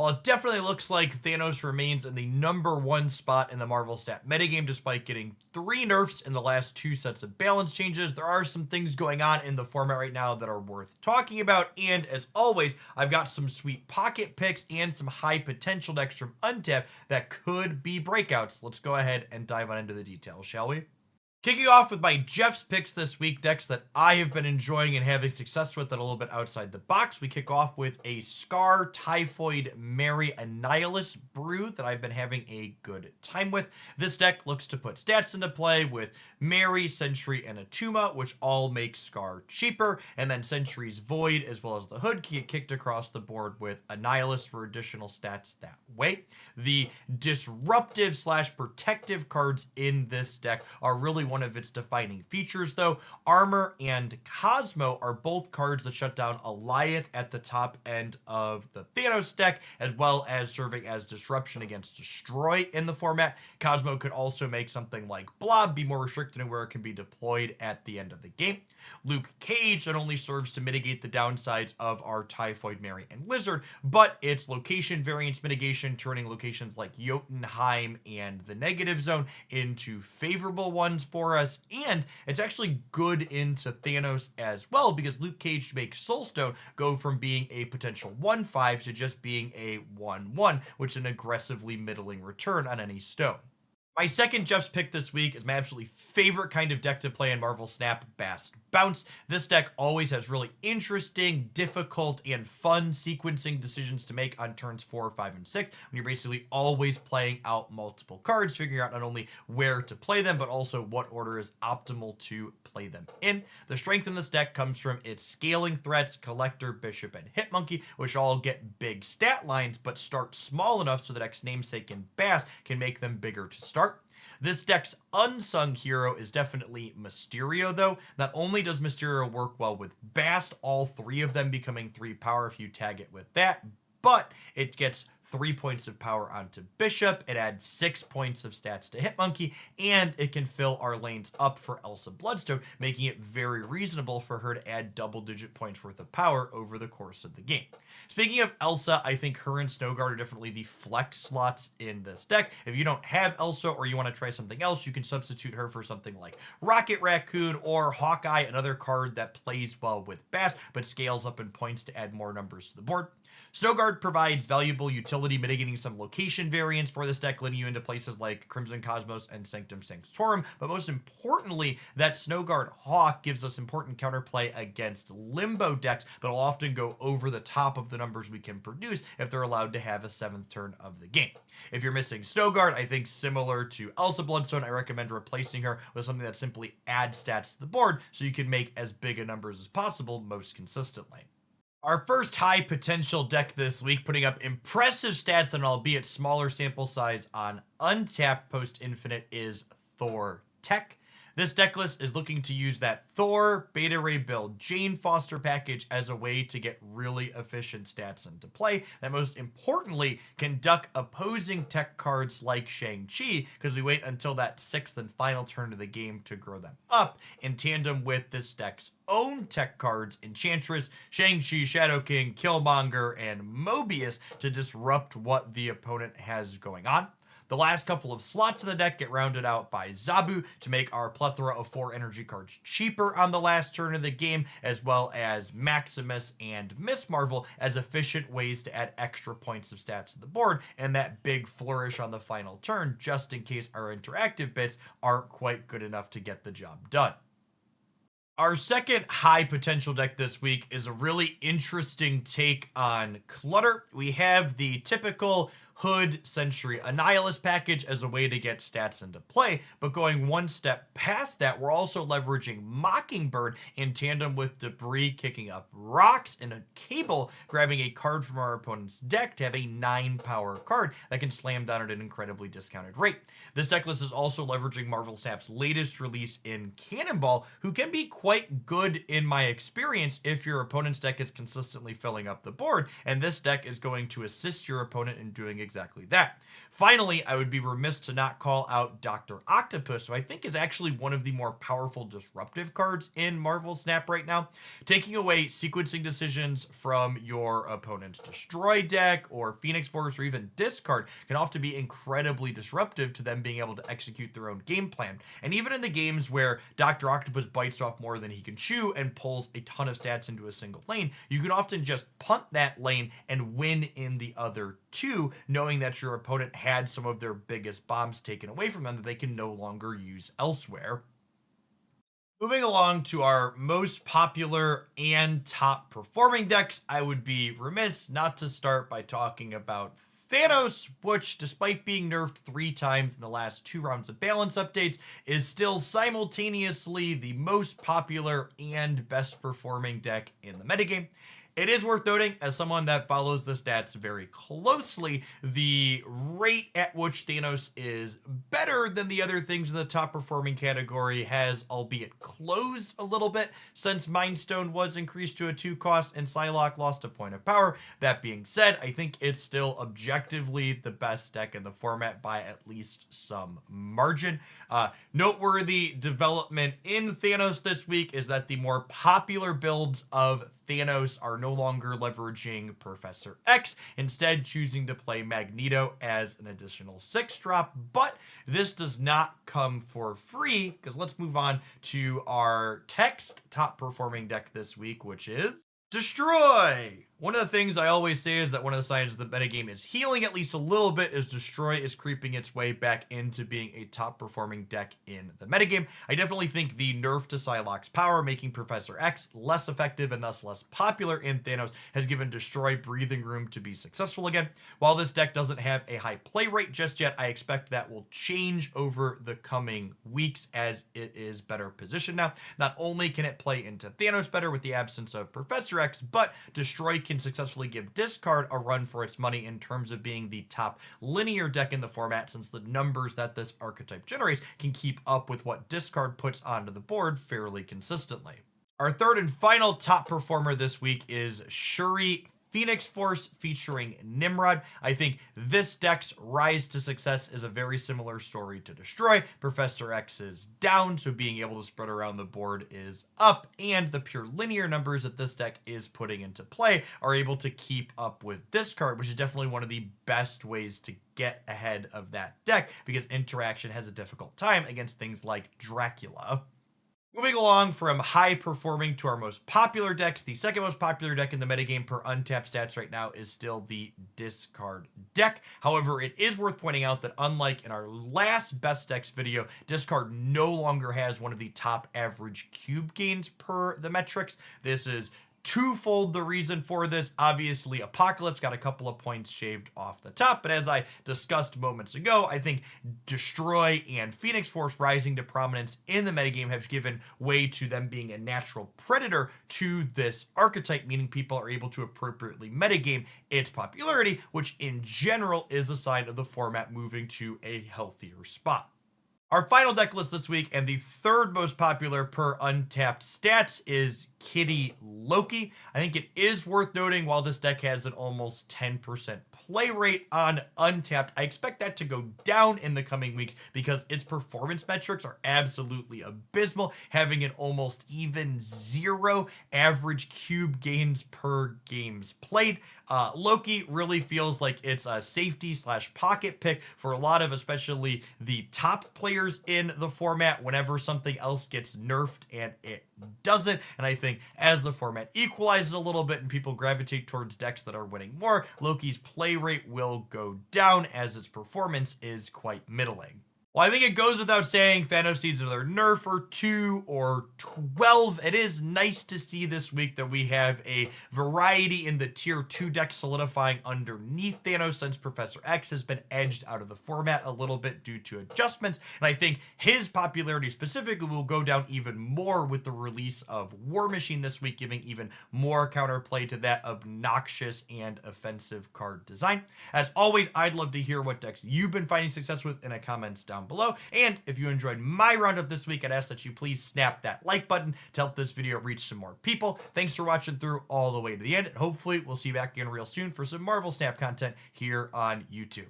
While it definitely looks like Thanos remains in the #1 spot in the Marvel stat metagame despite getting 3 nerfs in the last 2 sets of balance changes, there are some things going on in the format right now that are worth talking about, and as always, I've got some sweet pocket picks and some high potential decks from Untap that could be breakouts. Let's go ahead and dive on into the details, shall we? Kicking off with my Jeff's picks this week, decks that I have been enjoying and having success with that a little bit outside the box. We kick off with a Scar Typhoid Mary Annihilus brew that I've been having a good time with. This deck looks to put stats into play with Mary, Sentry, and Atuma, which all make Scar cheaper, and then Sentry's Void as well as the Hood can get kicked across the board with Annihilus for additional stats that way. The disruptive slash protective cards in this deck are really one of its defining features, though. Armor and Cosmo are both cards that shut down Alioth at the top end of the Thanos deck, as well as serving as disruption against Destroy in the format. Cosmo could also make something like Blob be more restricted in where it can be deployed at the end of the game. Luke Cage not only serves to mitigate the downsides of our Typhoid Mary and Lizard, but its location variance mitigation, turning locations like Jotunheim and the Negative Zone into favorable ones for us, and it's actually good into Thanos as well because Luke Cage makes Soulstone go from being a potential 1/5 to just being a 1/1, which is an aggressively middling return on any stone. My second Jeff's pick this week is my absolutely favorite kind of deck to play in Marvel Snap, Bast Bounce. This deck always has really interesting, difficult, and fun sequencing decisions to make on turns 4, 5, and 6, when you're basically always playing out multiple cards, figuring out not only where to play them, but also what order is optimal to play them in. The strength in this deck comes from its scaling threats, Collector, Bishop, and Hitmonkey, which all get big stat lines, but start small enough so that X Namesake and Bast can make them bigger to start. This deck's unsung hero is definitely Mysterio, though. Not only does Mysterio work well with Bast, all 3 of them becoming 3 power if you tag it with that, but it gets 3 points of power onto Bishop, it adds 6 points of stats to Hitmonkey, and it can fill our lanes up for Elsa Bloodstone, making it very reasonable for her to add double-digit points worth of power over the course of the game. Speaking of Elsa, I think her and Snowguard are definitely the flex slots in this deck. If you don't have Elsa or you want to try something else, you can substitute her for something like Rocket Raccoon or Hawkeye, another card that plays well with Bast, but scales up in points to add more numbers to the board. Snowguard provides valuable utility, mitigating some location variance for this deck, letting you into places like Crimson Cosmos and Sanctum Sanctorum, but most importantly, that Snowguard Hawk gives us important counterplay against Limbo decks that'll often go over the top of the numbers we can produce if they're allowed to have a 7th turn of the game. If you're missing Snowguard, I think similar to Elsa Bloodstone, I recommend replacing her with something that simply adds stats to the board so you can make as big a numbers as possible most consistently. Our first high potential deck this week, putting up impressive stats and albeit smaller sample size on Untapped post Infinite, is Thor Tech. This deck list is looking to use that Thor, Beta Ray build, Jane Foster package as a way to get really efficient stats into play that most importantly can duck opposing tech cards like Shang-Chi, because we wait until that 6th and final turn of the game to grow them up in tandem with this deck's own tech cards, Enchantress, Shang-Chi, Shadow King, Killmonger, and Mobius to disrupt what the opponent has going on. The last couple of slots in the deck get rounded out by Zabu to make our plethora of 4 energy cards cheaper on the last turn of the game, as well as Maximus and Miss Marvel as efficient ways to add extra points of stats to the board, and that big flourish on the final turn, just in case our interactive bits aren't quite good enough to get the job done. Our second high potential deck this week is a really interesting take on clutter. We have the typical Hood, Sentry, Annihilus package as a way to get stats into play, but going one step past that, we're also leveraging Mockingbird in tandem with Debris kicking up rocks and a Cable grabbing a card from our opponent's deck to have a 9 power card that can slam down at an incredibly discounted rate. This deck list is also leveraging Marvel Snap's latest release in Cannonball, who can be quite good in my experience if your opponent's deck is consistently filling up the board, and this deck is going to assist your opponent in doing exactly that. Finally, I would be remiss to not call out Dr. Octopus, who I think is actually one of the more powerful disruptive cards in Marvel Snap right now. Taking away sequencing decisions from your opponent's destroy deck or Phoenix Force or even discard can often be incredibly disruptive to them being able to execute their own game plan. And even in the games where Dr. Octopus bites off more than he can chew and pulls a ton of stats into a single lane, you can often just punt that lane and win in the other two, knowing that your opponent had some of their biggest bombs taken away from them that they can no longer use elsewhere. Moving along to our most popular and top performing decks, I would be remiss not to start by talking about Thanos, which, despite being nerfed 3 times in the last 2 rounds of balance updates, is still simultaneously the most popular and best performing deck in the metagame. It is worth noting, as someone that follows the stats very closely, the rate at which Thanos is better than the other things in the top performing category has, albeit closed a little bit, since Mind Stone was increased to a 2 cost and Psylocke lost a point of power. That being said, I think it's still objectively the best deck in the format by at least some margin. Noteworthy development in Thanos this week is that the more popular builds of Thanos are no longer leveraging Professor X, instead choosing to play Magneto as an additional 6-drop, but this does not come for free, because let's move on to our text top performing deck this week, which is Destroy! One of the things I always say is that one of the signs the metagame is healing at least a little bit is Destroy is creeping its way back into being a top performing deck in the metagame. I definitely think the nerf to Psylocke's power, making Professor X less effective and thus less popular in Thanos, has given Destroy breathing room to be successful again. While this deck doesn't have a high play rate just yet, I expect that will change over the coming weeks as it is better positioned now. Not only can it play into Thanos better with the absence of Professor X, but Destroy can successfully give Discard a run for its money in terms of being the top linear deck in the format, since the numbers that this archetype generates can keep up with what Discard puts onto the board fairly consistently. Our third and final top performer this week is Shuri Phoenix Force featuring Nimrod. I think this deck's rise to success is a very similar story to Destroy. Professor X is down, so being able to spread around the board is up, and the pure linear numbers that this deck is putting into play are able to keep up with Discard, which is definitely one of the best ways to get ahead of that deck, because Interaction has a difficult time against things like Dracula. Moving along from high performing to our most popular decks, the second most popular deck in the metagame per untapped stats right now is still the Discard deck. However, it is worth pointing out that unlike in our last best decks video, Discard no longer has one of the top average cube gains per the metrics. This is twofold the reason for this. Obviously, Apocalypse got a couple of points shaved off the top, but as I discussed moments ago, I think Destroy and Phoenix Force rising to prominence in the metagame have given way to them being a natural predator to this archetype, meaning people are able to appropriately metagame its popularity, which in general is a sign of the format moving to a healthier spot. Our final deck list this week, and the third most popular per untapped stats, is Kitty Loki. I think it is worth noting, while this deck has an almost 10% play rate on untapped, I expect that to go down in the coming weeks because its performance metrics are absolutely abysmal, having an almost even 0 average cube gains per games played. Loki really feels like it's a safety slash pocket pick for a lot of, especially the top players in the format, whenever something else gets nerfed and it doesn't. And I think as the format equalizes a little bit and people gravitate towards decks that are winning more, Loki's play rate will go down as its performance is quite middling. Well, I think it goes without saying Thanos needs another nerf or 2 or 12. It is nice to see this week that we have a variety in the tier 2 deck solidifying underneath Thanos, since Professor X has been edged out of the format a little bit due to adjustments. And I think his popularity specifically will go down even more with the release of War Machine this week, giving even more counterplay to that obnoxious and offensive card design. As always, I'd love to hear what decks you've been finding success with in the comments down down below. And if you enjoyed my roundup this week, I'd ask that you please snap that like button to help this video reach some more people. Thanks for watching through all the way to the end. And hopefully we'll see you back again real soon for some Marvel Snap content here on YouTube.